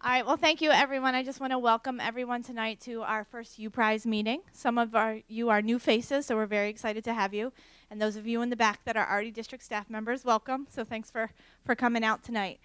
All right, well, thank you, everyone. I just want to welcome everyone tonight to our first U-PRISE meeting. Some of you are new faces, so we're very excited to have you. And those of you in the back that are already district staff members, welcome. So thanks for coming out tonight.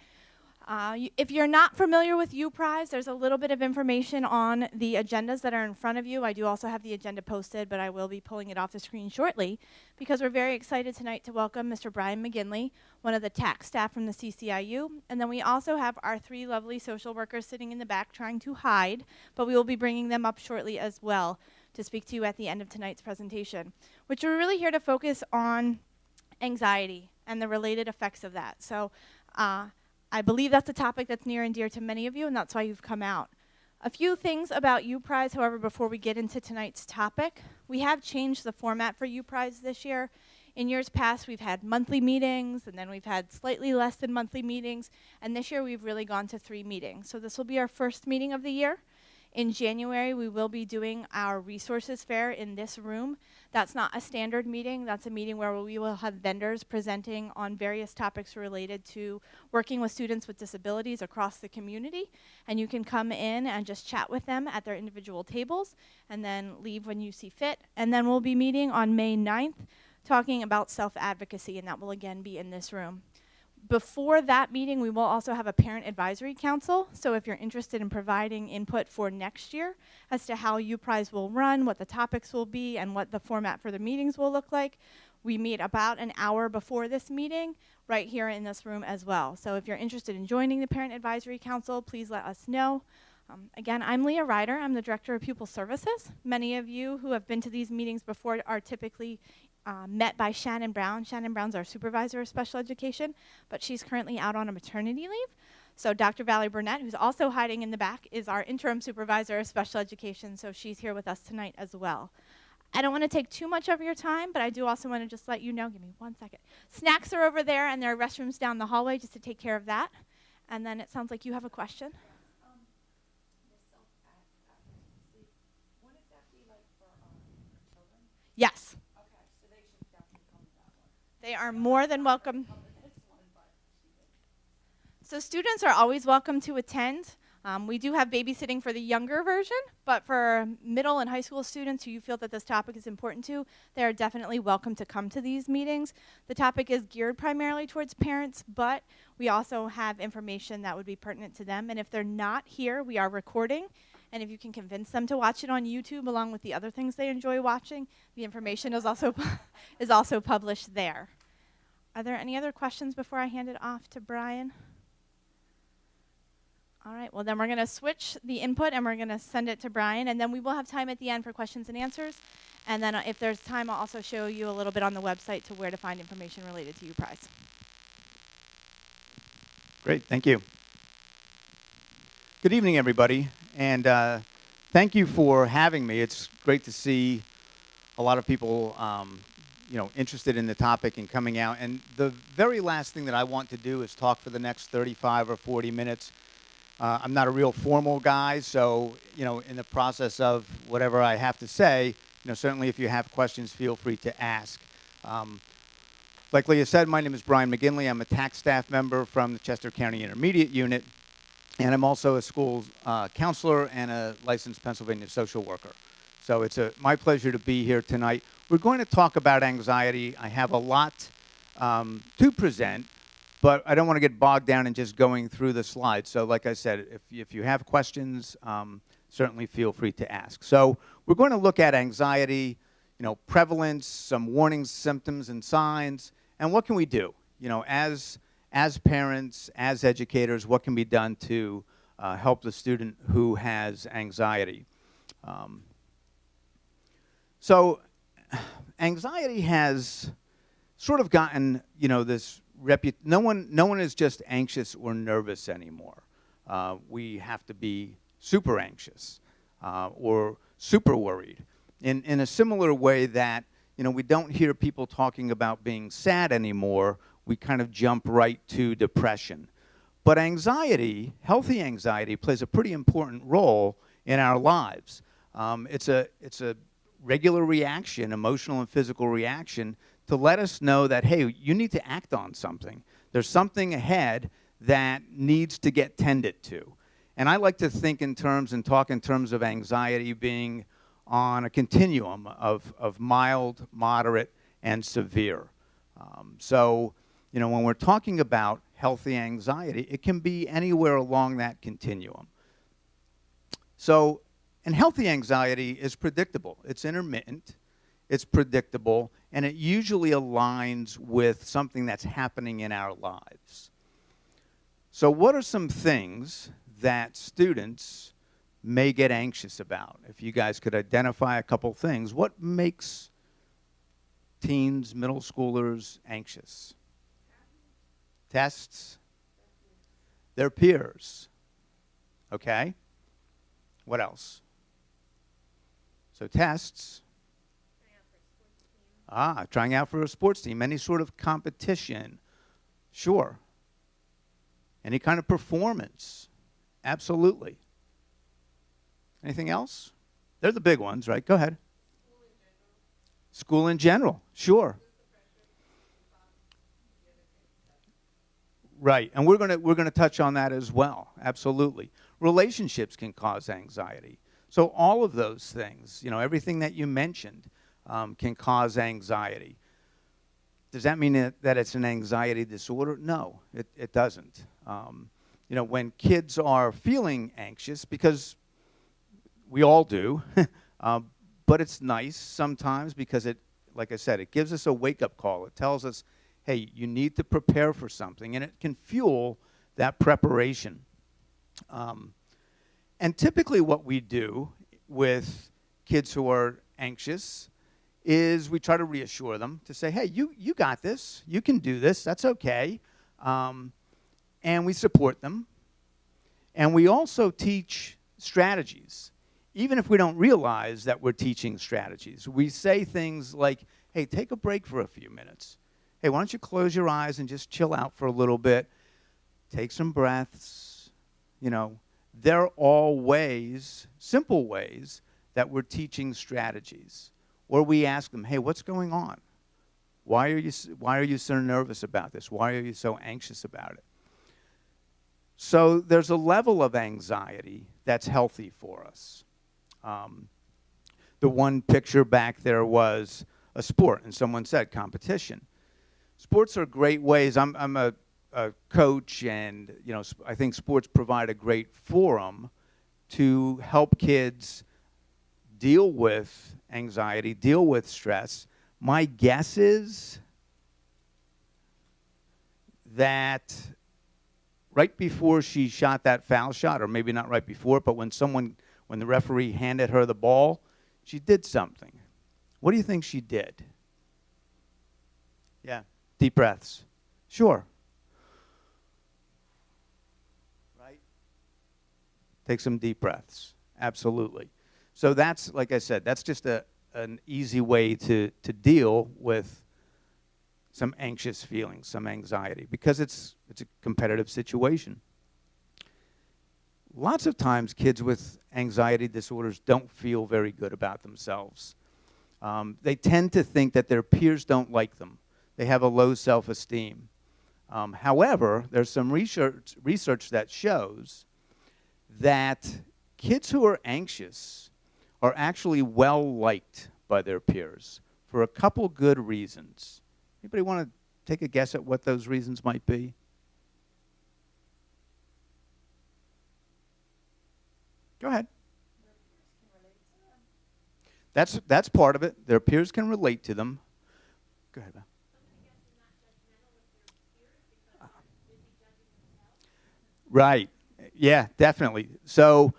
If you're not familiar with U-PRISE, there's a little bit of information on the agendas that are in front of you. I do also have the agenda posted, but I will be pulling it off the screen shortly because we're very excited tonight to welcome Mr. Brian McGinley, one of the tax staff from the CCIU. And then we also have our 3 lovely social workers sitting in the back trying to hide, but we will be bringing them up shortly as well to speak to you at the end of tonight's presentation, which we're really here to focus on anxiety and the related effects of that. So I believe that's a topic that's near and dear to many of you, and that's why you've come out. A few things about U-PRISE, however, before we get into tonight's topic. We have changed the format for U-PRISE this year. In years past, we've had monthly meetings, and then we've had slightly less than monthly meetings, and this year we've really gone to 3 meetings. So this will be our first meeting of the year. In January, we will be doing our resources fair in this room. That's not a standard meeting. That's a meeting where we will have vendors presenting on various topics related to working with students with disabilities across the community. And you can come in and just chat with them at their individual tables and then leave when you see fit. And then we'll be meeting on May 9th talking about self-advocacy, and that will again be in this room. Before that meeting, we will also have a parent advisory council. So if you're interested in providing input for next year as to how U-PRISE will run, what the topics will be, and what the format for the meetings will look like, we meet about an hour before this meeting right here in this room as well. So if you're interested in joining the parent advisory council, please let us know. Again, I'm Leah Ryder. I'm the Director of Pupil Services. Many of you who have been to these meetings before are typically met by Shannon Brown. Shannon Brown's our supervisor of special education, but she's currently out on a maternity leave. So Dr. Valerie Burnett, who's also hiding in the back, is our interim supervisor of special education, so she's here with us tonight as well. I don't want to take too much of your time, but I do also want to just let you know, give me 1 second. Snacks are over there, and there are restrooms down the hallway just to take care of that. And then it sounds like you have a question. Yes. They are more than welcome. So students are always welcome to attend. We do have babysitting for the younger version, but for middle and high school students who you feel that this topic is important to, they are definitely welcome to come to these meetings. The topic is geared primarily towards parents, but we also have information that would be pertinent to them. And if they're not here, we are recording. And if you can convince them to watch it on YouTube along with the other things they enjoy watching, the information is also published there. Are there any other questions before I hand it off to Brian? All right, well then we're going to switch the input and we're going to send it to Brian, and then we will have time at the end for questions and answers. And then if there's time, I'll also show you a little bit on the website to where to find information related to U-PRISE. Great, thank you. Good evening, everybody, and thank you for having me. It's great to see a lot of people interested in the topic and coming out. And the very last thing that I want to do is talk for the next 35 or 40 minutes. I'm not a real formal guy, so in the process of whatever I have to say, certainly if you have questions, feel free to ask. Like Leah said, my name is Brian McGinley. I'm a tax staff member from the Chester County Intermediate Unit. And I'm also a school counselor and a licensed Pennsylvania social worker. So it's my pleasure to be here tonight. We're going to talk about anxiety. I have a lot to present, but I don't want to get bogged down in just going through the slides. So like I said, if you have questions, certainly feel free to ask. So we're going to look at anxiety, prevalence, some warnings, symptoms, and signs, and what can we do? As parents, as educators, what can be done to help the student who has anxiety? So anxiety has sort of gotten, this no one is just anxious or nervous anymore. We have to be super anxious or super worried. In a similar way that, we don't hear people talking about being sad anymore. We kind of jump right to depression. But anxiety, healthy anxiety, plays a pretty important role in our lives. It's a regular reaction, emotional and physical reaction, to let us know that, hey, you need to act on something. There's something ahead that needs to get tended to. And I like to think in terms and talk in terms of anxiety being on a continuum of mild, moderate, and severe. So, you know, when we're talking about healthy anxiety, it can be anywhere along that continuum. So, and healthy anxiety is predictable. It's intermittent, it's predictable, and it usually aligns with something that's happening in our lives. So what are some things that students may get anxious about? If you guys could identify a couple things, what makes teens, middle schoolers anxious? Tests? Their peers. Okay? What else? So tests. Trying out for a sports team. Any sort of competition. Sure. Any kind of performance. Absolutely. Anything else? They're the big ones, right? Go ahead. School in general. Sure. Right, and we're gonna touch on that as well. Absolutely. Relationships can cause anxiety. So all of those things, you know, everything that you mentioned, can cause anxiety. Does that mean that it's an anxiety disorder? No, it doesn't. You know, when kids are feeling anxious, because we all do, but it's nice sometimes because it, like I said, it gives us a wake-up call. It tells us, hey, you need to prepare for something, and it can fuel that preparation. And typically what we do with kids who are anxious is we try to reassure them to say, hey, you got this. You can do this. That's okay. And we support them. And we also teach strategies, even if we don't realize that we're teaching strategies. We say things like, hey, take a break for a few minutes. Hey, why don't you close your eyes and just chill out for a little bit. Take some breaths. You know, they're all ways, simple ways, that we're teaching strategies. Or we ask them, hey, what's going on? Why are you so nervous about this? Why are you so anxious about it? So there's a level of anxiety that's healthy for us. The one picture back there was a sport, and someone said competition. Sports are great ways. I'm a coach, and you know, I think sports provide a great forum to help kids deal with anxiety, deal with stress. My guess is that right before she shot that foul shot, or maybe not right before, but when the referee handed her the ball, she did something. What do you think she did? Yeah, deep breaths. Sure. Right? Take some deep breaths. Absolutely. So that's, like I said, that's just an easy way to deal with some anxious feelings, some anxiety, because it's a competitive situation. Lots of times kids with anxiety disorders don't feel very good about themselves. They tend to think that their peers don't like them. They have a low self-esteem. However, there's some research that shows that kids who are anxious are actually well-liked by their peers for a couple good reasons. Anybody want to take a guess at what those reasons might be? Go ahead. That's part of it. Their peers can relate to them. Go ahead, Val. Right. Yeah, definitely. So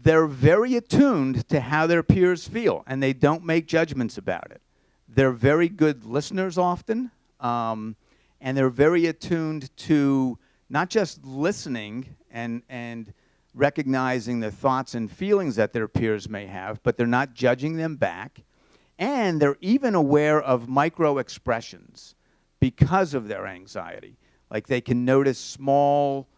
they're very attuned to how their peers feel, and they don't make judgments about it. They're very good listeners often, and they're very attuned to not just listening and recognizing the thoughts and feelings that their peers may have, but they're not judging them back. And they're even aware of micro expressions because of their anxiety. Like they can notice small,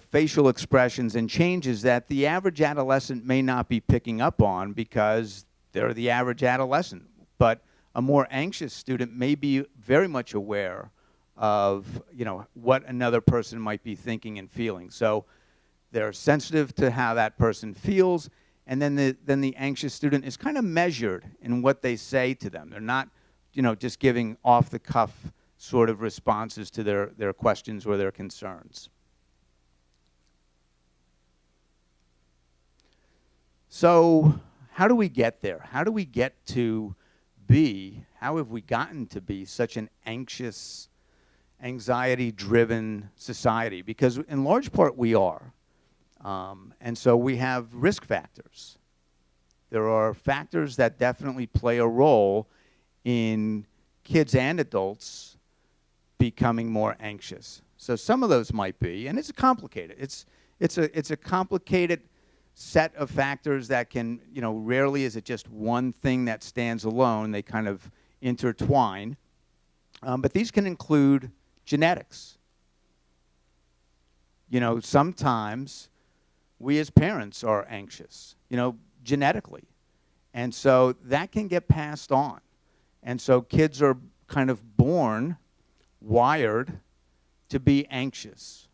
facial expressions and changes that the average adolescent may not be picking up on because they're the average adolescent. But a more anxious student may be very much aware of, what another person might be thinking and feeling. So they're sensitive to how that person feels, and then the anxious student is kind of measured in what they say to them. They're not, just giving off-the-cuff sort of responses to their questions or their concerns. So how do we get there? How do we get to be, how have we gotten to be such an anxious, anxiety-driven society? Because in large part we are. And so we have risk factors. There are factors that definitely play a role in kids and adults becoming more anxious. So some of those might be, and it's complicated. It's a complicated set of factors that can, rarely is it just one thing that stands alone. They kind of intertwine. But these can include genetics. Sometimes we as parents are anxious, genetically. And so that can get passed on. And so kids are kind of born wired to be anxious,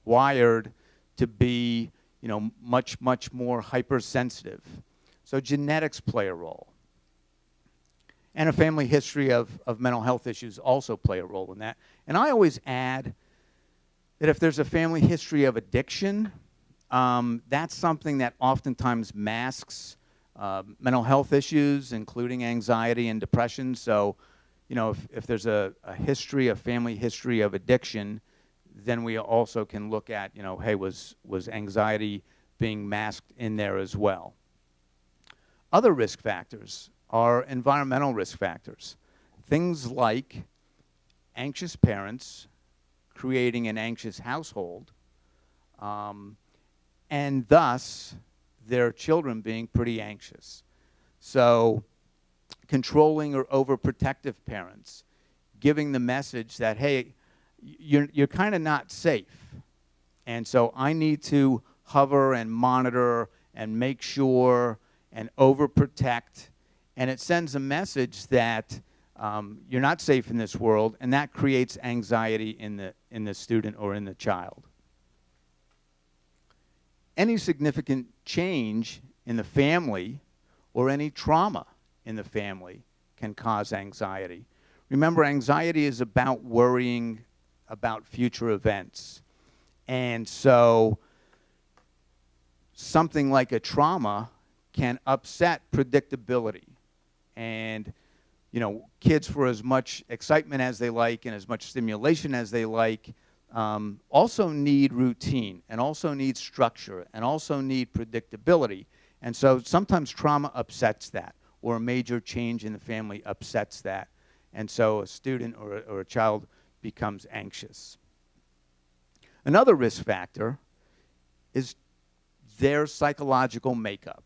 wired to be, much, much more hypersensitive. So genetics play a role. And a family history of mental health issues also play a role in that. And I always add that if there's a family history of addiction, that's something that oftentimes masks mental health issues, including anxiety and depression. So, if there's a family history of addiction, then we also can look at, hey, was anxiety being masked in there as well? Other risk factors are environmental risk factors. Things like anxious parents creating an anxious household, and thus their children being pretty anxious. So controlling or overprotective parents, giving the message that, hey, you're kind of not safe. And so I need to hover and monitor and make sure and overprotect. And it sends a message that you're not safe in this world, and that creates anxiety in the student or in the child. Any significant change in the family or any trauma in the family can cause anxiety. Remember, anxiety is about worrying about future events. And so something like a trauma can upset predictability. And, kids, for as much excitement as they like and as much stimulation as they like, also need routine and also need structure and also need predictability. And so sometimes trauma upsets that, or a major change in the family upsets that. And so a student or a child becomes anxious. Another risk factor is their psychological makeup.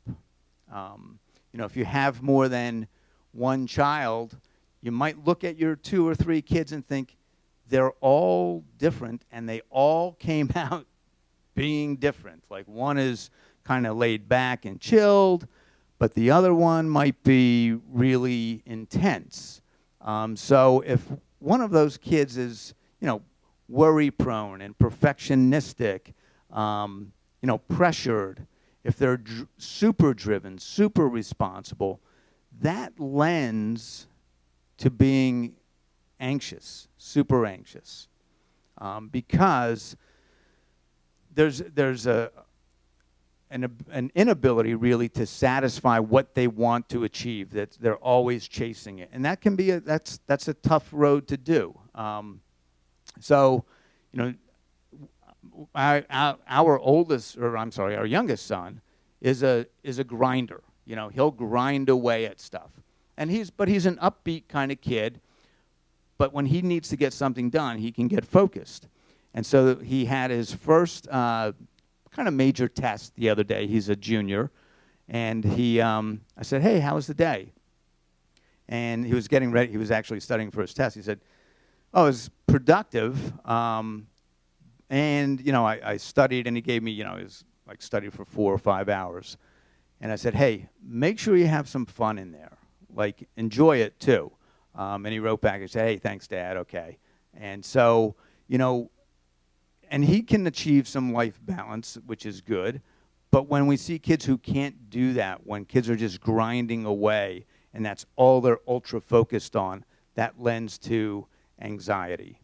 If you have more than one child, you might look at your 2 or 3 kids and think, they're all different, and they all came out being different. Like one is kind of laid back and chilled, but the other one might be really intense. So if one of those kids is, worry-prone and perfectionistic, pressured, if they're super driven, super responsible, that lends to being anxious, super anxious, because there's an inability really to satisfy what they want to achieve. That they're always chasing it, and that can be that's a tough road to do. So, our youngest son is a grinder. He'll grind away at stuff, and he's an upbeat kind of kid. But when he needs to get something done, he can get focused. And so he had his first kind of major test the other day. He's a junior. And I said, hey, how was the day? And he was getting ready. He was actually studying for his test. He said, oh, it was productive. And, I studied, and he gave me, it was like studied for 4 or 5 hours. And I said, hey, make sure you have some fun in there. Like, enjoy it, too. And he wrote back and said, hey, thanks, Dad, okay. And so, And he can achieve some life balance, which is good. But when we see kids who can't do that, when kids are just grinding away, and that's all they're ultra focused on, that lends to anxiety.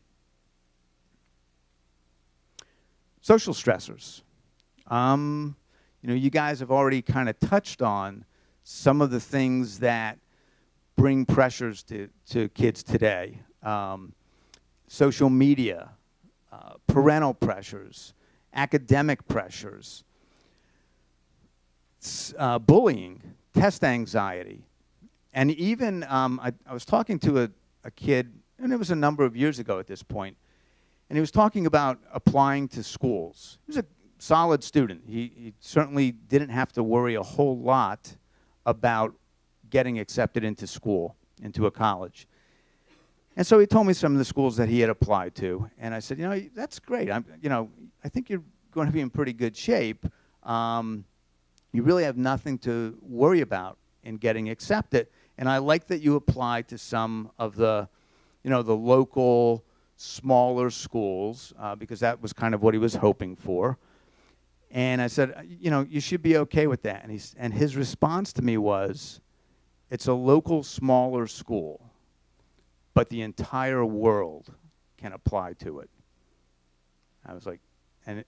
Social stressors. You guys have already kind of touched on some of the things that bring pressures to kids today. Social media, parental pressures, academic pressures, bullying, test anxiety. And even, I was talking to a kid, and it was a number of years ago at this point, and he was talking about applying to schools. He was a solid student. He certainly didn't have to worry a whole lot about getting accepted into school, into a college. And so he told me some of the schools that he had applied to, and I said, that's great. I think you're going to be in pretty good shape. You really have nothing to worry about in getting accepted. And I like that you applied to some of the, the local smaller schools, because that was kind of what he was hoping for. And I said, you should be okay with that. And his response to me was, it's a local smaller school, but the entire world can apply to it. I was like, and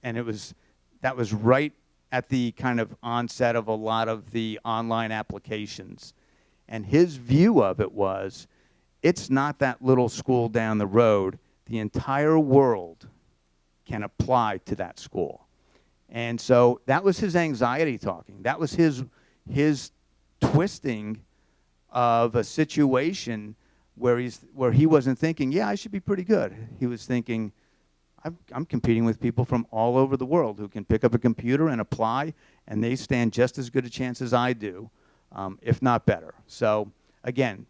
that was right at the kind of onset of a lot of the online applications. And his view of it was, it's not that little school down the road. The entire world can apply to that school. And so that was his anxiety talking. That was his twisting of a situation where he wasn't thinking, yeah, I should be pretty good. He was thinking, I'm competing with people from all over the world who can pick up a computer and apply, and they stand just as good a chance as I do, if not better. So again,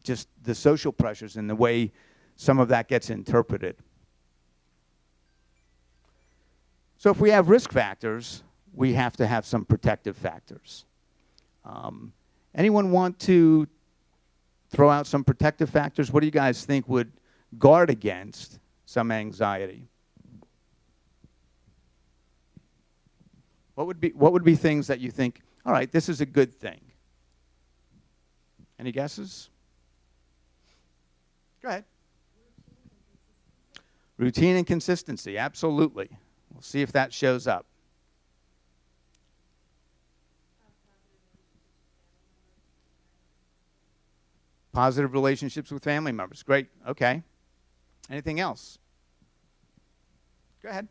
just the social pressures and the way some of that gets interpreted. So if we have risk factors, we have to have some protective factors. Anyone want to throw out some protective factors? What do you guys think would guard against some anxiety? What would be things that you think, all right, this is a good thing? Any guesses? Go ahead. Routine and consistency, absolutely. We'll see if that shows up. Positive relationships with family members. Great. Okay. Anything else? Go ahead.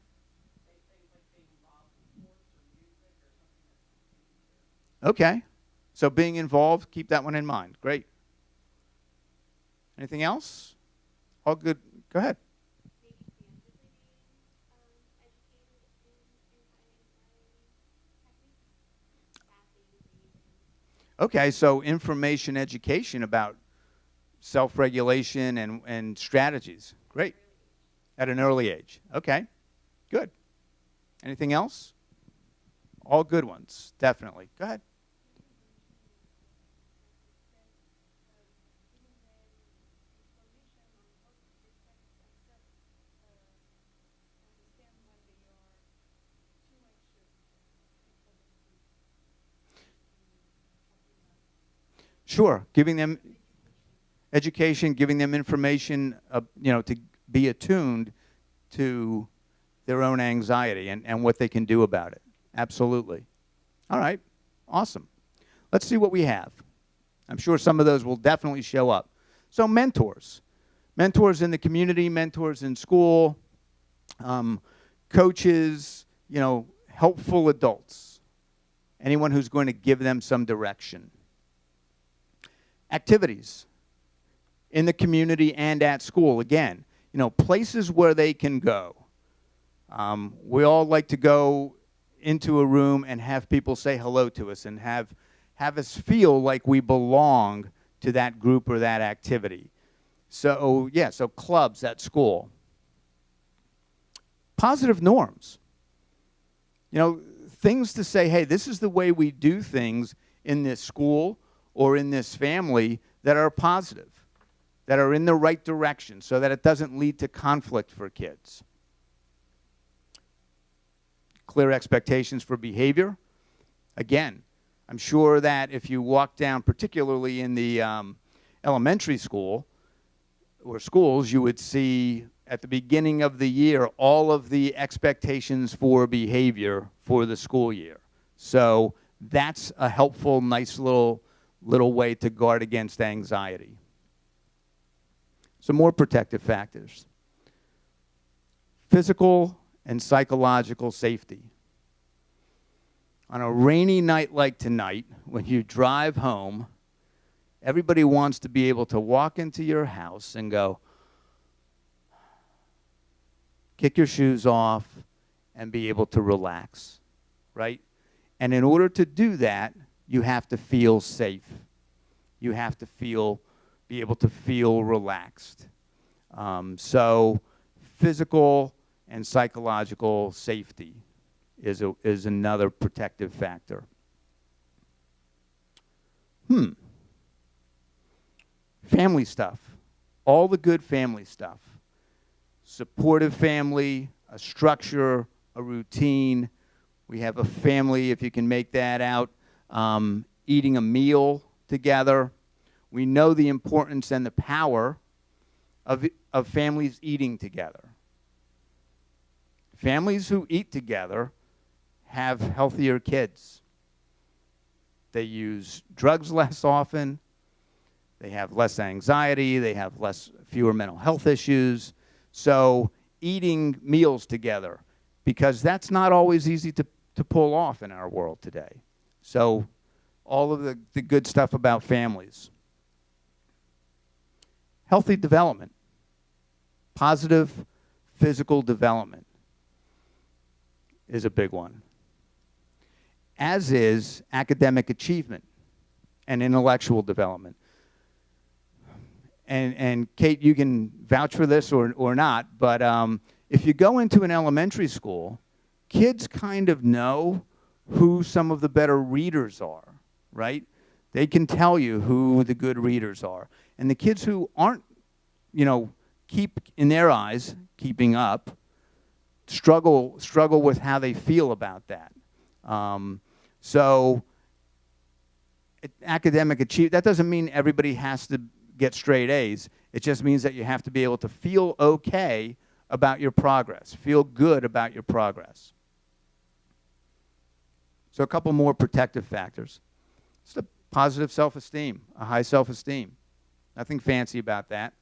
Okay. So being involved, keep that one in mind. Great. Anything else? All good. Go ahead. Okay, so information education about self-regulation and strategies. Great. At an early age. Okay, good. Anything else? All good ones, definitely. Go ahead. Sure, giving them education, giving them information, to be attuned to their own anxiety and what they can do about it. Absolutely. All right, awesome. Let's see what we have. I'm sure some of those will definitely show up. So mentors. Mentors in the community, mentors in school, coaches, helpful adults. Anyone who's going to give them some direction. Activities in the community and at school. Again, places where they can go. We all like to go into a room and have people say hello to us and have us feel like we belong to that group or that activity. So clubs at school. Positive norms. Things to say, hey, this is the way we do things in this school or in this family that are positive, that are in the right direction so that it doesn't lead to conflict for kids. clear expectations for behavior. Again, I'm sure that if you walk down, particularly in the elementary school or schools, you would see at the beginning of the year all of the expectations for behavior for the school year. So that's a helpful, nice little way to guard against anxiety. Some more protective factors. Physical and psychological safety. On a rainy night like tonight, when you drive home, everybody wants to be able to walk into your house and go, kick your shoes off, and be able to relax, right? And in order to do that, you have to feel safe. You have to be able to feel relaxed. So physical and psychological safety is another protective factor. Family stuff. All the good family stuff. Supportive family, a structure, a routine. We have a family, if you can make that out, eating a meal together. We know the importance and the power of families eating together. Families who eat together have healthier kids. They use drugs less often. They have less anxiety. They have fewer mental health issues. So eating meals together, because that's not always easy to pull off in our world today. So all of the good stuff about families. Healthy development. Positive physical development is a big one. As is academic achievement and intellectual development. And Kate, you can vouch for this or not, but if you go into an elementary school, kids kind of know who some of the better readers are, right? They can tell you who the good readers are. And the kids who aren't, keep, in their eyes, keeping up, struggle with how they feel about that. So academic achievement, that doesn't mean everybody has to get straight A's. It just means that you have to be able to feel okay about your progress, feel good about your progress. So a couple more protective factors. It's the positive self-esteem, a high self-esteem. Nothing fancy about that.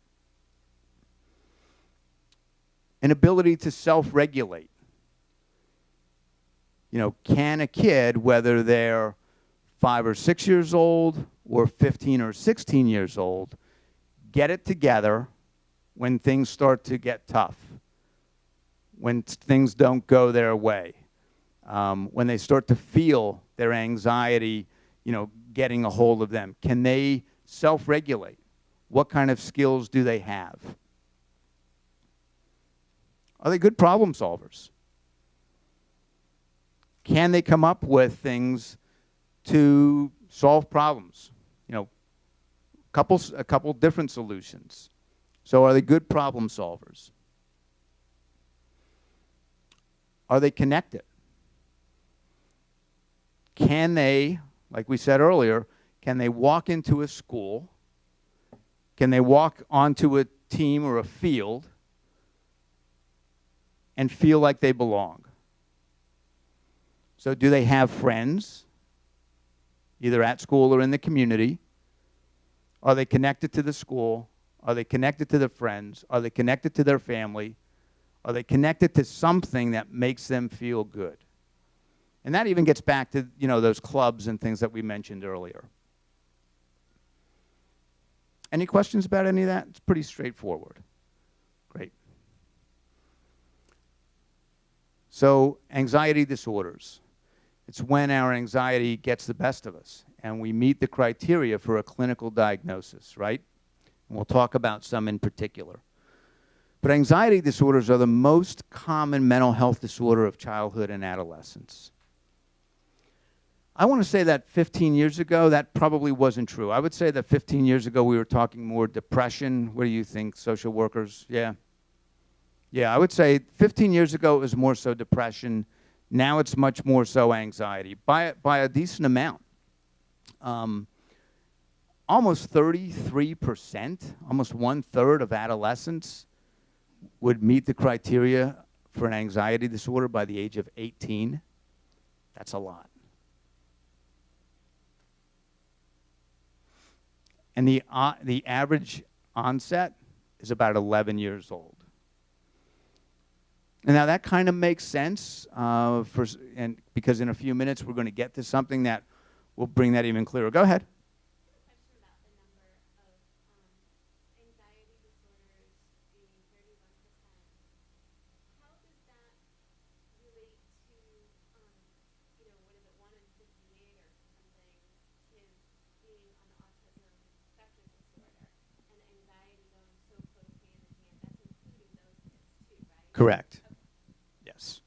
An ability to self-regulate. Can a kid, whether they're 5 or 6 years old or 15 or 16 years old, get it together when things start to get tough, when things don't go their way, when they start to feel their anxiety, getting a hold of them? Can they self-regulate? What kind of skills do they have? Are they good problem solvers? Can they come up with things to solve problems? A couple different solutions. So are they good problem solvers? Are they connected? Can they, like we said earlier, can they walk into a school? Can they walk onto a team or a field and feel like they belong? So do they have friends, either at school or in the community? Are they connected to the school? Are they connected to their friends? Are they connected to their family? Are they connected to something that makes them feel good? And that even gets back to, those clubs and things that we mentioned earlier. Any questions about any of that? It's pretty straightforward. Great. So, anxiety disorders. It's when our anxiety gets the best of us and we meet the criteria for a clinical diagnosis, right? And we'll talk about some in particular. But anxiety disorders are the most common mental health disorder of childhood and adolescence. I want to say that 15 years ago, that probably wasn't true. I would say that 15 years ago, we were talking more depression. What do you think, social workers? Yeah. Yeah, I would say 15 years ago, it was more so depression, Now it's much more so anxiety by a decent amount. Almost 33%, almost 1/3 of adolescents would meet the criteria for an anxiety disorder by the age of 18. That's a lot. And the average onset is about 11 years old. And now that kind of makes sense, because in a few minutes we're going to get to something that will bring that even clearer. Go ahead. Correct. Yes.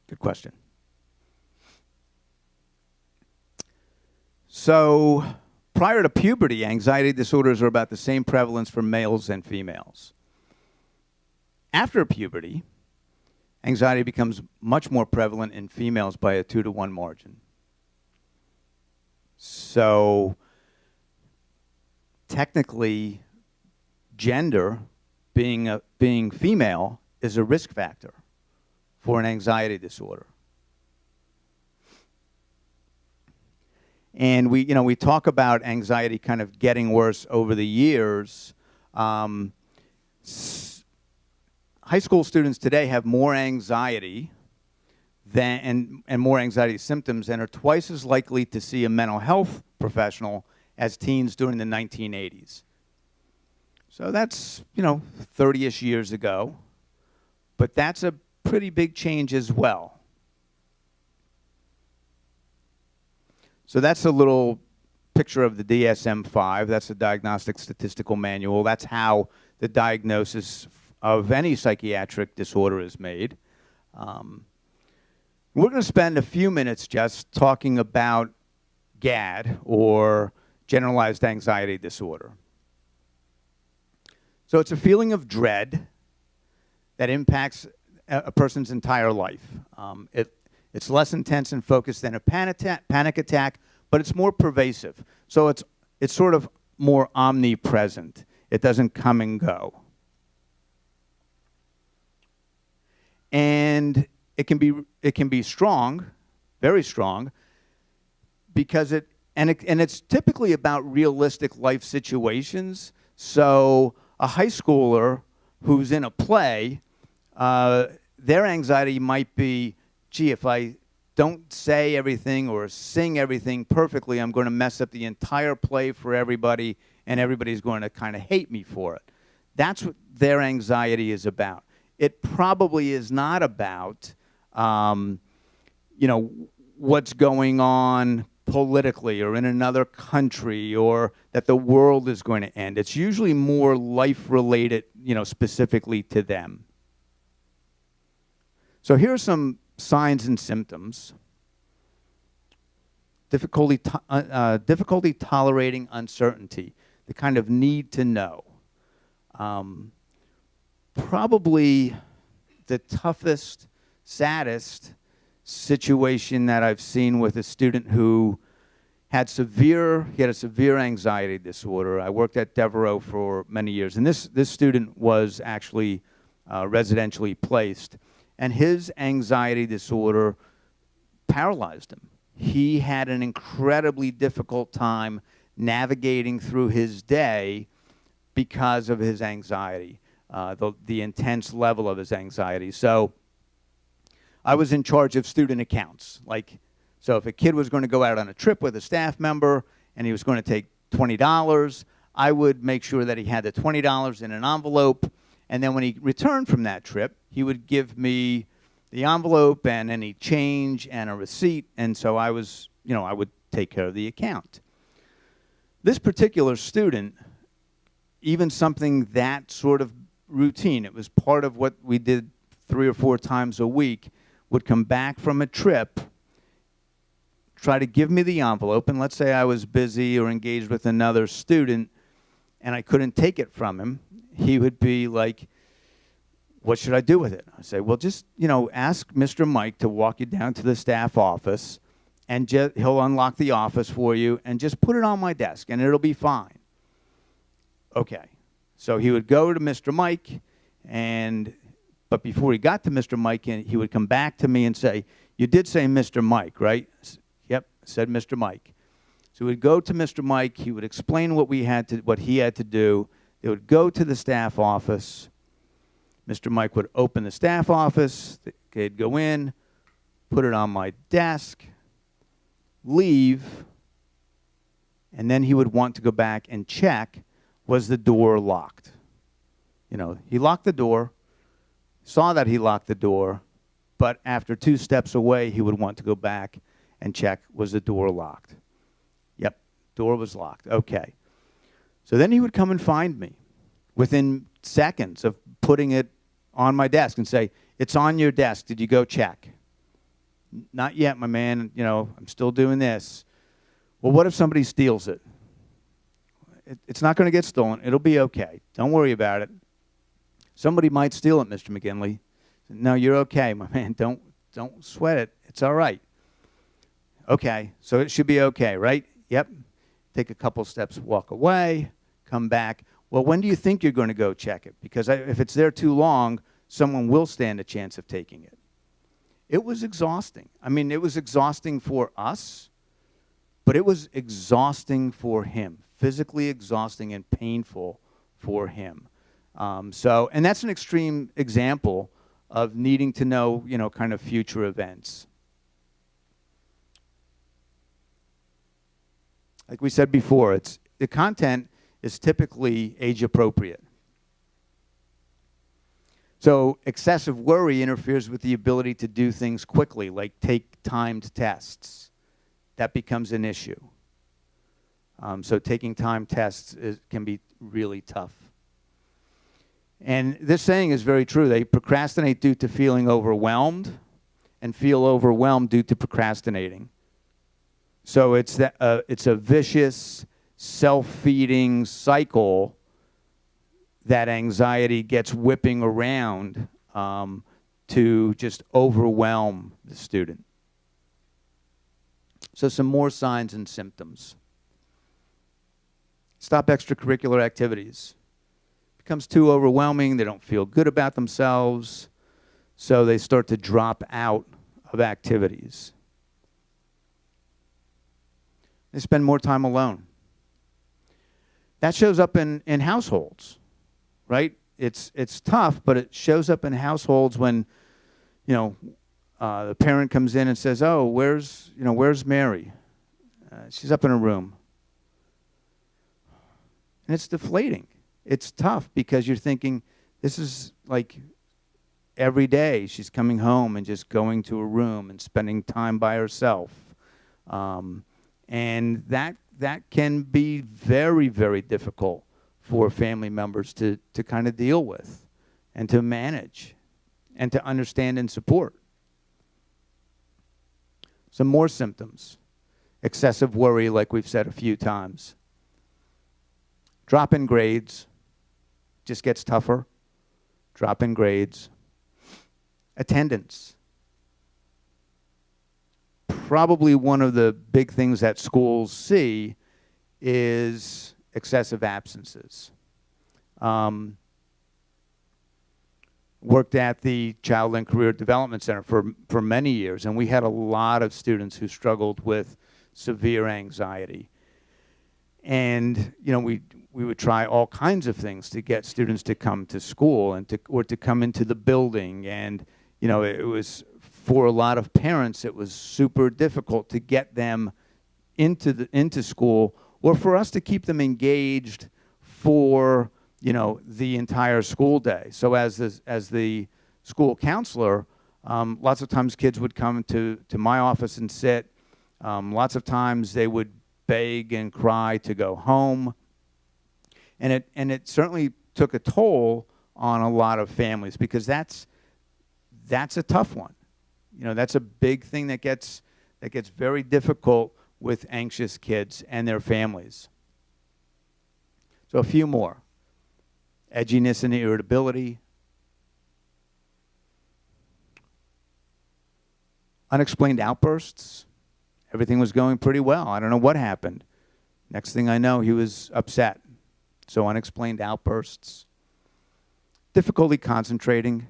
Good question. So, prior to puberty, anxiety disorders are about the same prevalence for males and females. After puberty, anxiety becomes much more prevalent in females by a 2-to-1 margin. So, technically, gender, being female, is a risk factor for an anxiety disorder. And we talk about anxiety kind of getting worse over the years. High school students today have more anxiety and more anxiety symptoms and are twice as likely to see a mental health professional as teens during the 1980s. So that's, 30-ish years ago. But that's a pretty big change as well. So that's a little picture of the DSM-5. That's the Diagnostic Statistical Manual. That's how the diagnosis of any psychiatric disorder is made. We're going to spend a few minutes just talking about GAD, or generalized anxiety disorder. So it's a feeling of dread that impacts a person's entire life. It's less intense and focused than a panic attack, but it's more pervasive. So it's sort of more omnipresent. It doesn't come and go. And it can be strong, very strong, because it's typically about realistic life situations. So a high schooler who's in a play, their anxiety might be, gee, if I don't say everything or sing everything perfectly, I'm going to mess up the entire play for everybody, and everybody's going to kind of hate me for it. That's what their anxiety is about. It probably is not about, what's going on politically or in another country, or that the world is going to end. It's usually more life-related, specifically to them. So here are some signs and symptoms. Difficulty tolerating uncertainty, the kind of need to know. Probably the toughest, saddest situation that I've seen with a student who had a severe anxiety disorder. I worked at Devereaux for many years, and this student was actually residentially placed, and his anxiety disorder paralyzed him. He had an incredibly difficult time navigating through his day because of his anxiety, the intense level of his anxiety. So I was in charge of student accounts. So if a kid was going to go out on a trip with a staff member and he was going to take $20, I would make sure that he had the $20 in an envelope, and then when he returned from that trip, he would give me the envelope and any change and a receipt, and so I would take care of the account. This particular student, even something that sort of routine, it was part of what we did 3 or 4 times a week, would come back from a trip, try to give me the envelope, and let's say I was busy or engaged with another student and I couldn't take it from him, he would be like, what should I do with it? I say, well, just, ask Mr. Mike to walk you down to the staff office, and he'll unlock the office for you, and just put it on my desk, and it'll be fine. Okay. So he would go to Mr. Mike, but before he got to Mr. Mike, he would come back to me and say, you did say Mr. Mike, right? Yep, said Mr. Mike. So he would go to Mr. Mike. He would explain what he had to do. They would go to the staff office. Mr. Mike would open the staff office. They'd go in, put it on my desk, leave, and then he would want to go back and check, was the door locked? He locked the door, saw that he locked the door, but after 2 steps away, he would want to go back and check, was the door locked? Yep, door was locked. Okay. So then he would come and find me within seconds of putting it on my desk and say, it's on your desk. Did you go check? Not yet, my man. I'm still doing this. Well, what if somebody steals it? It's not going to get stolen. It'll be okay. Don't worry about it. Somebody might steal it, Mr. McGinley. No, you're okay, my man. Don't sweat it. It's all right. Okay, so it should be okay, right? Yep. Take a couple steps, walk away, come back. Well, when do you think you're going to go check it? Because if it's there too long, someone will stand a chance of taking it. It was exhausting. I mean, it was exhausting for us, but it was exhausting for him, physically exhausting and painful for him. And that's an extreme example of needing to know, kind of future events. Like we said before, the content is typically age appropriate. So excessive worry interferes with the ability to do things quickly, like take timed tests. That becomes an issue. So taking timed tests can be really tough. And this saying is very true. They procrastinate due to feeling overwhelmed and feel overwhelmed due to procrastinating. So it's a vicious, self-feeding cycle that anxiety gets whipping around to just overwhelm the student. So some more signs and symptoms. Stop extracurricular activities. Becomes too overwhelming. They don't feel good about themselves, so they start to drop out of activities. They spend more time alone. That shows up in households, right? It's tough, but it shows up in households when, the parent comes in and says, "Oh, where's Mary? She's up in her room." And it's deflating. It's tough because you're thinking, this is like every day she's coming home and just going to a room and spending time by herself. And that can be very, very difficult for family members to kind of deal with and to manage and to understand and support. Some more symptoms. Excessive worry, like we've said a few times. Drop in grades. Just gets tougher. Drop in grades. Attendance. Probably one of the big things that schools see is excessive absences. Worked at the Child and Career Development Center for many years, and we had a lot of students who struggled with severe anxiety. And we would try all kinds of things to get students to come to school or to come into the building. And it was, for a lot of parents, it was super difficult to get them into school, or for us to keep them engaged for the entire school day. So as the school counselor, lots of times kids would come to my office and sit. Lots of times they would beg and cry to go home. And it certainly took a toll on a lot of families, because that's a tough one. That's a big thing that gets very difficult with anxious kids and their families. So a few more. Edginess and irritability, Unexplained outbursts. Everything was going pretty well. I don't know what happened. Next thing I know, he was upset. So unexplained outbursts. Difficulty concentrating.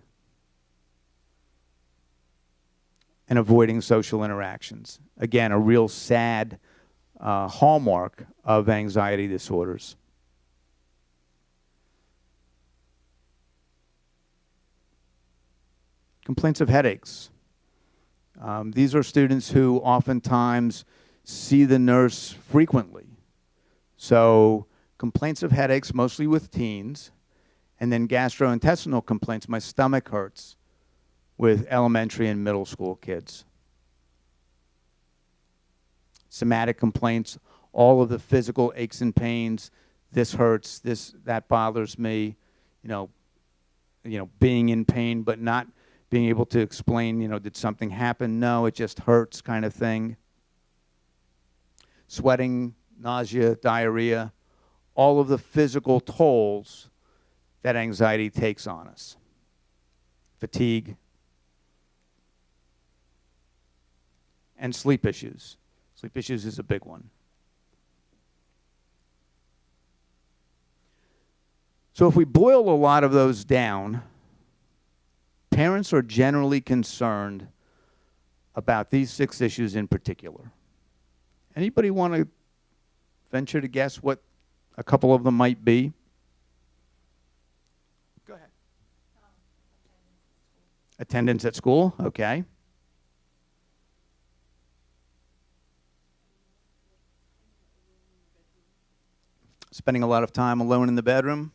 And avoiding social interactions. Again, a real sad hallmark of anxiety disorders. Complaints of headaches. These are students who oftentimes see the nurse frequently. So complaints of headaches, mostly with teens, and then gastrointestinal complaints. My stomach hurts with elementary and middle school kids. Somatic complaints, all of the physical aches and pains. This hurts, that bothers me. You know, being in pain but not being able to explain, did something happen? No, it just hurts kind of thing. Sweating, nausea, diarrhea, all of the physical tolls that anxiety takes on us. Fatigue. And sleep issues. Sleep issues is a big one. So if we boil a lot of those down, parents are generally concerned about these 6 issues in particular. Anybody want to venture to guess what a couple of them might be? Go ahead. Attendance at school, okay. Spending a lot of time alone in the bedroom.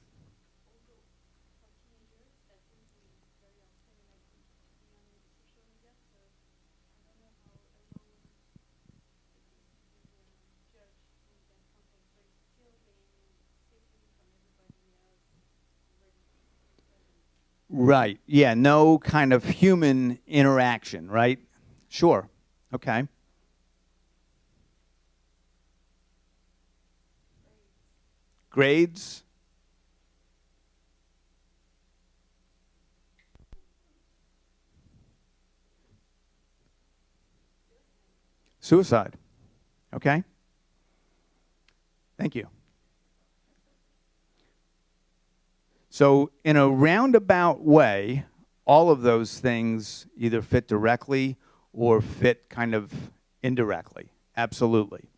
Right. Yeah, no kind of human interaction, right? Sure. Okay. Grades. Suicide. Okay. Thank you. So in a roundabout way, all of those things either fit directly or fit kind of indirectly. Absolutely.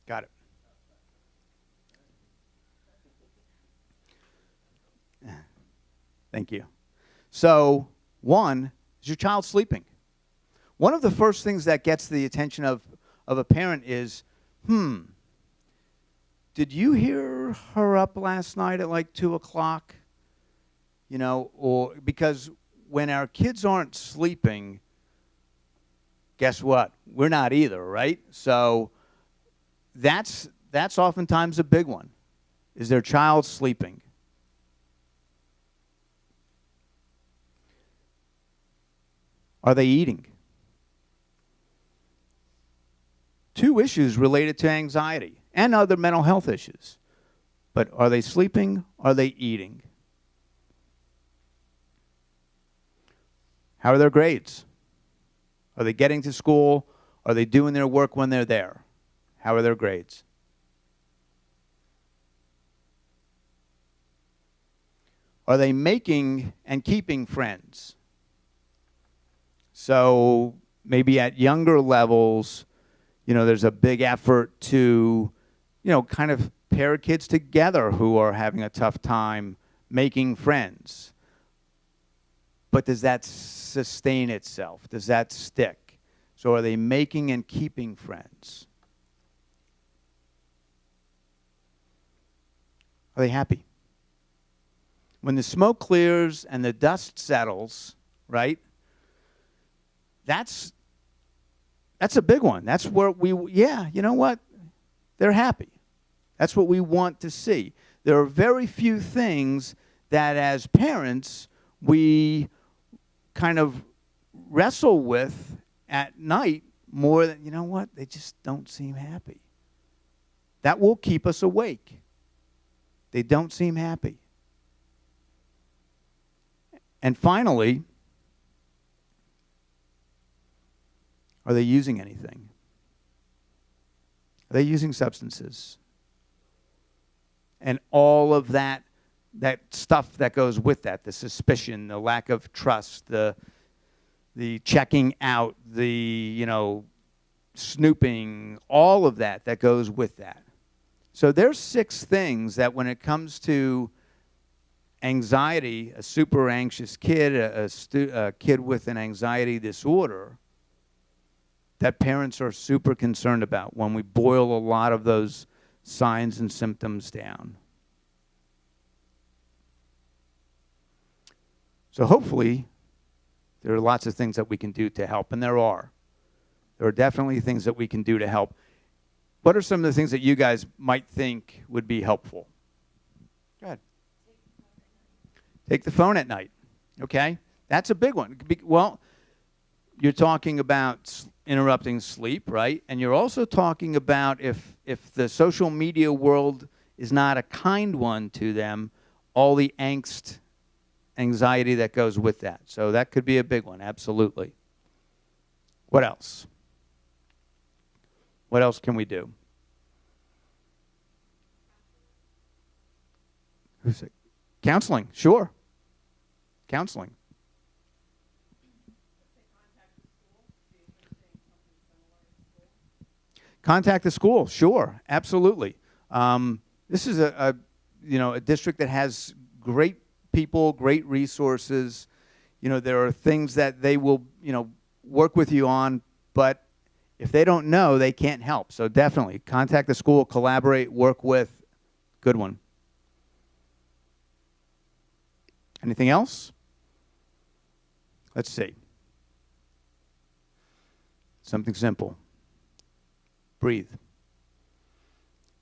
Got it. Thank you. So, one, is your child sleeping? One of the first things that gets the attention of a parent is, did you hear her up last night at like 2 o'clock? Or because when our kids aren't sleeping, guess what? We're not either, right? So that's oftentimes a big one. Is their child sleeping? Are they eating? 2 issues related to anxiety and other mental health issues. But are they sleeping? Are they eating? How are their grades? Are they getting to school? Are they doing their work when they're there? How are their grades? Are they making and keeping friends? So maybe at younger levels, there's a big effort to, kind of pair kids together who are having a tough time making friends. But does that sustain itself? Does that stick? So are they making and keeping friends? Are they happy? When the smoke clears and the dust settles, right? That's a big one. That's where you know what? They're happy. That's what we want to see. There are very few things that as parents we kind of wrestle with at night more than, you know what? They just don't seem happy. That will keep us awake. They don't seem happy. And finally, are they using anything? Are they using substances? And all of that stuff that goes with that, the suspicion, the lack of trust, the checking out, the, snooping, all of that goes with that. So there's 6 things that when it comes to anxiety, a super anxious kid, a kid with an anxiety disorder, that parents are super concerned about when we boil a lot of those signs and symptoms down. So hopefully, there are lots of things that we can do to help, and there are. There are definitely things that we can do to help. What are some of the things that you guys might think would be helpful? Go ahead. Take the phone at night. Okay? That's a big one. Well, you're talking about interrupting sleep, right? And you're also talking about if the social media world is not a kind one to them, all the angst, anxiety that goes with that. So that could be a big one, absolutely. What else? What else can we do? Who's it? Counseling, sure. Counseling. Contact the school, sure, absolutely. This is a district that has great people, great resources. There are things that they will, work with you on, but if they don't know, they can't help. So definitely contact the school, collaborate, work with. Good one. Anything else? Let's see. Something simple. Breathe.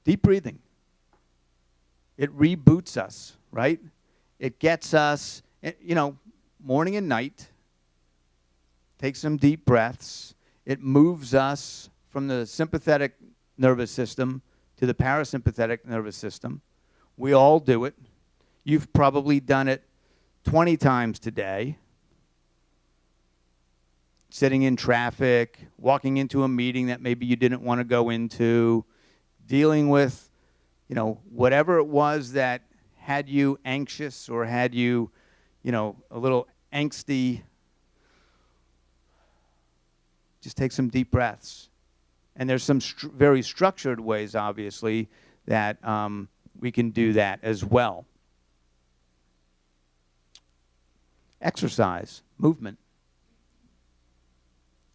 Deep breathing. It reboots us, right? It gets us, morning and night. Take some deep breaths. It moves us from the sympathetic nervous system to the parasympathetic nervous system. We all do it. You've probably done it 20 times today. Sitting in traffic, walking into a meeting that maybe you didn't want to go into, dealing with, whatever it was that had you anxious or had you, a little angsty. Just take some deep breaths. And there's some very structured ways, obviously, that we can do that as well. Exercise, movement.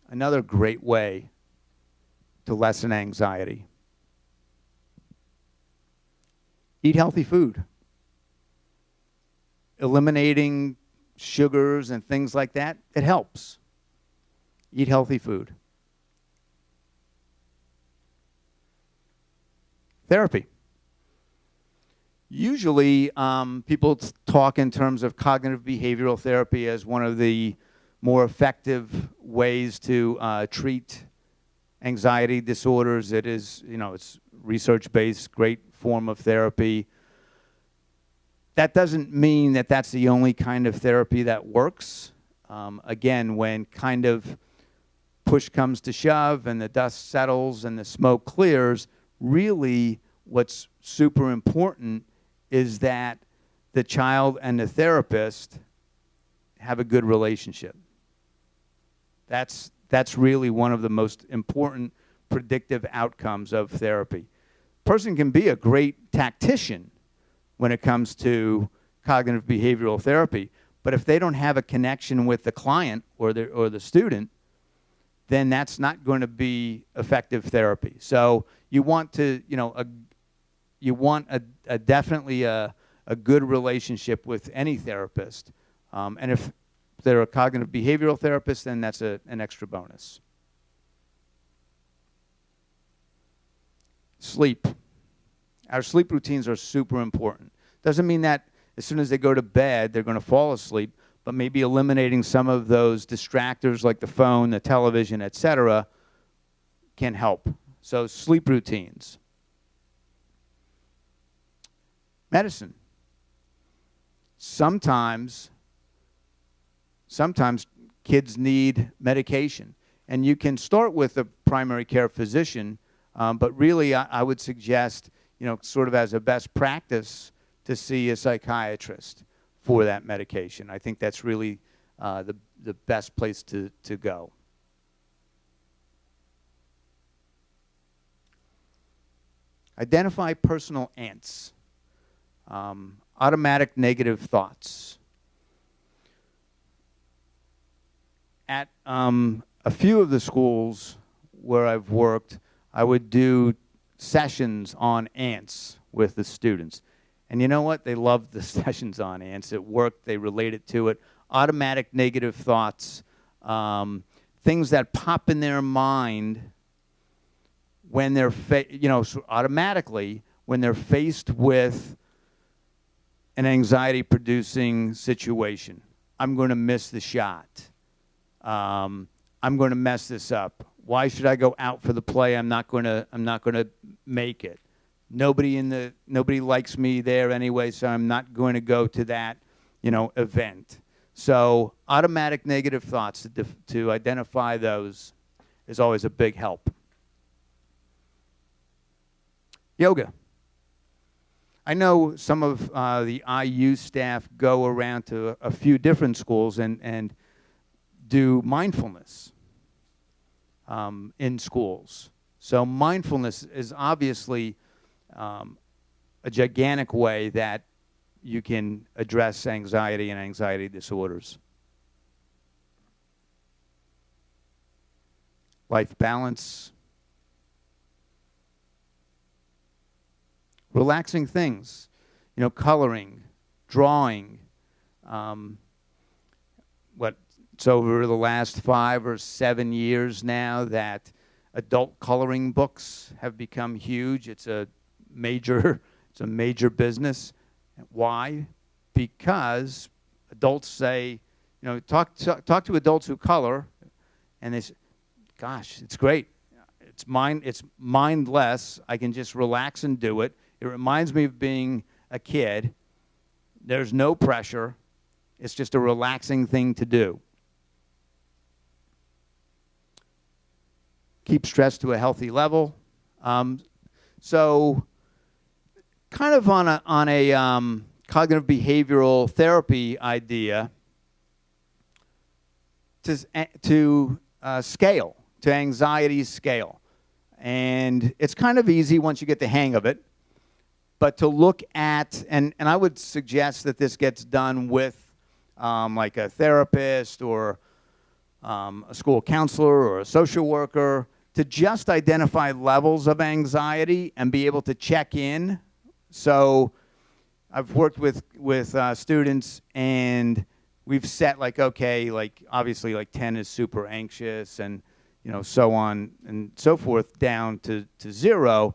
Another great way to lessen anxiety. Eat healthy food. Eliminating sugars and things like that, it helps. Eat healthy food. Therapy. Usually, people talk in terms of cognitive behavioral therapy as one of the more effective ways to treat anxiety disorders. It is, it's research-based, great form of therapy. That doesn't mean that that's the only kind of therapy that works. Again, when kind of push comes to shove and the dust settles and the smoke clears, really what's super important is that the child and the therapist have a good relationship. That's really one of the most important predictive outcomes of therapy. A person can be a great tactician when it comes to cognitive behavioral therapy, but if they don't have a connection with the client or the student, then that's not going to be effective therapy. So you want to, you want definitely a good relationship with any therapist. And if they're a cognitive behavioral therapist, then that's an extra bonus. Sleep. Our sleep routines are super important. Doesn't mean that as soon as they go to bed, they're going to fall asleep, but maybe eliminating some of those distractors like the phone, the television, etc., can help. So sleep routines. medicine. Sometimes kids need medication. And you can start with a primary care physician, but really I would suggest, sort of as a best practice, to see a psychiatrist for that medication. I think that's really the best place to go. Identify personal ants. Automatic negative thoughts. At a few of the schools where I've worked, I would do sessions on ants with the students. And you know what? They loved the sessions on ants. It worked. They related to it. Automatic negative thoughts, things that pop in their mind when they're, automatically when they're faced with an anxiety-producing situation. I'm going to miss the shot. I'm going to mess this up. Why should I go out for the play? I'm not going to make it. Nobody likes me there anyway, so I'm not going to go to that, event. So automatic negative thoughts, to identify those is always a big help. Yoga. I know some of the IU staff go around to a few different schools and do mindfulness in schools. So mindfulness is obviously a gigantic way that you can address anxiety and anxiety disorders. Life balance. Relaxing things, coloring, drawing. It's over the last 5 or 7 years now that adult coloring books have become huge. It's a major business. Why? Because adults say, talk to adults who color, and they say, gosh, it's great. It's mindless. I can just relax and do it. It reminds me of being a kid. There's no pressure. It's just a relaxing thing to do. Keep stress to a healthy level. So kind of on a cognitive behavioral therapy idea to scale, to anxiety scale. And it's kind of easy once you get the hang of it. But to look at, and I would suggest that this gets done with like a therapist or a school counselor or a social worker, to just identify levels of anxiety and be able to check in. So I've worked with students, and we've set obviously 10 is super anxious, and so on and so forth, down to 0.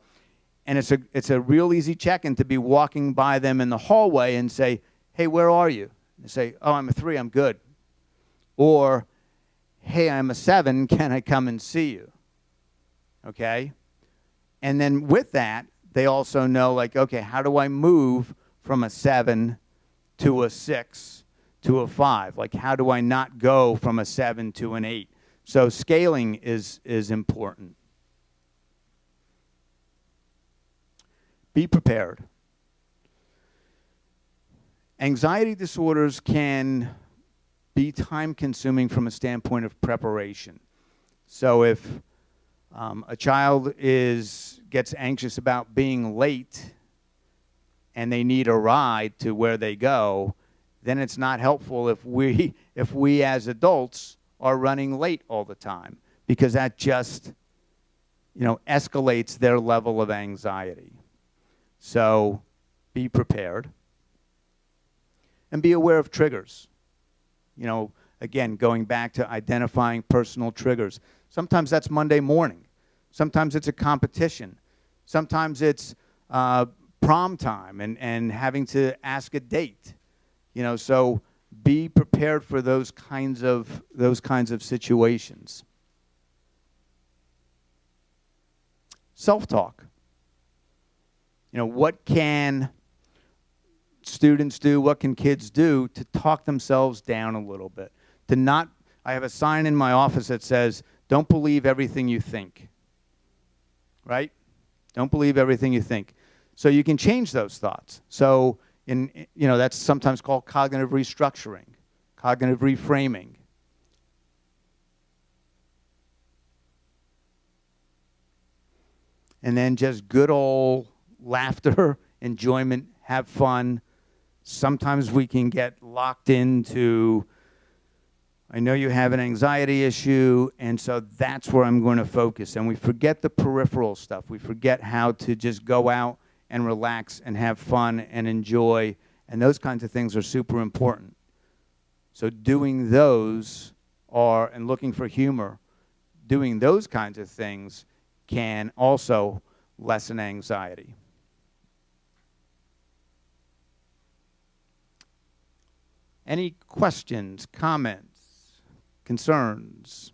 And it's a real easy check-in to be walking by them in the hallway and say, hey, where are you? And say, oh, I'm a 3, I'm good. Or, hey, I'm a 7, can I come and see you? Okay? And then with that, they also know, okay, how do I move from a 7 to a 6 to a 5? How do I not go from a 7 to an 8? So scaling is important. Be prepared. Anxiety disorders can be time-consuming from a standpoint of preparation. So if a child gets anxious about being late and they need a ride to where they go, then it's not helpful if we as adults are running late all the time, because that just escalates their level of anxiety. So be prepared and be aware of triggers. Again, going back to identifying personal triggers. Sometimes that's Monday morning. Sometimes it's a competition. Sometimes it's prom time and having to ask a date. So be prepared for those kinds of situations. Self-talk. What can students do? What can kids do to talk themselves down a little bit? To not, I have a sign in my office that says, don't believe everything you think. Right? Don't believe everything you think. So you can change those thoughts. So that's sometimes called cognitive restructuring, cognitive reframing. And then just good old laughter, enjoyment, have fun. Sometimes we can get locked into, I know you have an anxiety issue, and so that's where I'm going to focus. And we forget the peripheral stuff. We forget how to just go out and relax and have fun and enjoy, and those kinds of things are super important. So doing those and looking for humor, doing those kinds of things can also lessen anxiety. Any questions, comments, concerns?